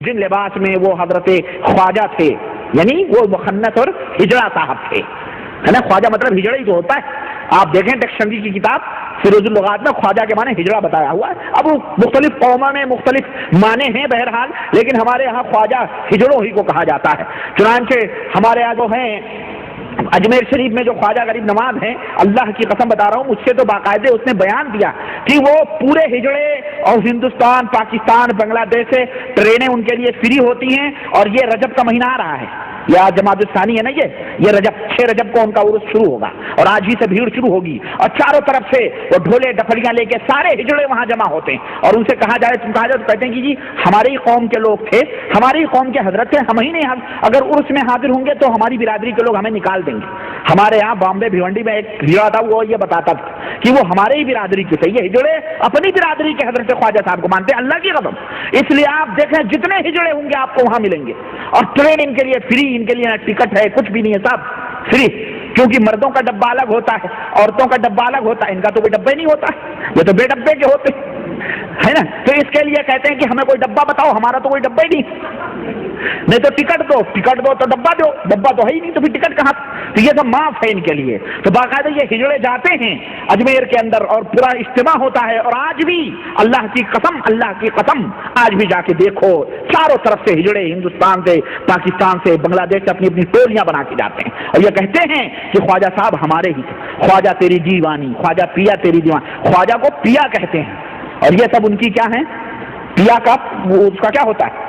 جن لباس میں وہ حضرت خواجہ تھے، یعنی وہ مخنث اور ہجڑا صاحب تھے، ہے نا. خواجہ مطلب ہجڑا ہی تو ہوتا ہے. آپ دیکھیں ڈکشنری کی کتاب فیروز اللغات میں خواجہ کے معنی ہجڑا بتایا ہوا ہے. اب مختلف قوموں میں مختلف معنی ہیں بہرحال، لیکن ہمارے ہاں خواجہ ہجڑوں ہی کو کہا جاتا ہے. چنانچہ ہمارے یہاں جو ہیں اجمیر شریف میں جو خواجہ غریب نواز ہیں، اللہ کی قسم بتا رہا ہوں، مجھ سے تو باقاعدہ اس نے بیان دیا کہ وہ پورے ہجڑے اور ہندوستان، پاکستان، بنگلہ دیش سے ٹرینیں ان کے لیے فری ہوتی ہیں. اور یہ رجب کا مہینہ آ رہا ہے، یہ جماعت الثانی ہے نا، یہ رجب 6 رجب کو ان کا عرس شروع ہوگا اور آج ہی سے بھیڑ شروع ہوگی. اور چاروں طرف سے وہ ڈھولے ڈپڑیاں لے کے سارے ہجڑے وہاں جمع ہوتے ہیں. اور ان سے کہا جائے تو کہتے ہیں کہ جی ہماری قوم کے لوگ تھے، ہماری قوم کے حضرت تھے، ہم ہی نہیں، اگر عرس میں حاضر ہوں گے تو ہماری برادری کے لوگ ہمیں نکال دیں گے. ہمارے یہاں بامبے بھیونڈی میں ایک ہجڑا تھا، وہ یہ بتاتا تھا کہ وہ ہمارے ہی برادری کے تھے. یہ ہجڑے اپنی برادری کے حضرت خواجہ صاحب کو مانتے ہیں، اللہ کی قسم. اس لیے آپ دیکھیں جتنے ہجڑے ہوں گے آپ کو وہاں ملیں گے. اور ٹرین ان کے لیے فری، ان کے لیے نہ ٹکٹ ہے کچھ بھی نہیں ہے، صاحب فری. کیونکہ مردوں کا ڈبہ الگ ہوتا ہے، عورتوں کا ڈبہ الگ ہوتا ہے، ان کا تو کوئی ڈبہ ہی نہیں ہوتا، یہ تو بے ڈبے کے ہوتے ہے نا. تو اس کے لیے کہتے ہیں کہ ہمیں کوئی ڈبہ بتاؤ، ہمارا تو کوئی ڈبہ ہی نہیں تو ٹکٹ دو تو ڈبہ دو، ڈبہ تو ہے ہی نہیں تو پھر ٹکٹ کہاں. تو یہ تو معاف ہے ان کے لیے. تو باقاعدہ یہ ہجڑے جاتے ہیں اجمیر کے اندر اور پورا اجتماع ہوتا ہے. اور آج بھی اللہ کی قسم آج بھی جا کے دیکھو چاروں طرف سے ہجڑے ہندوستان سے، پاکستان سے، بنگلہ دیش سے اپنی اپنی ٹولیاں بنا کے جاتے ہیں اور یہ کہتے ہیں کہ خواجہ صاحب ہمارے ہی، خواجہ تیری دیوانی، خواجہ پیا تیری دیوانی. خواجہ کو پیا کہتے ہیں اور یہ سب ان کی کیا ہے، پیا کا اس کا کیا ہوتا ہے،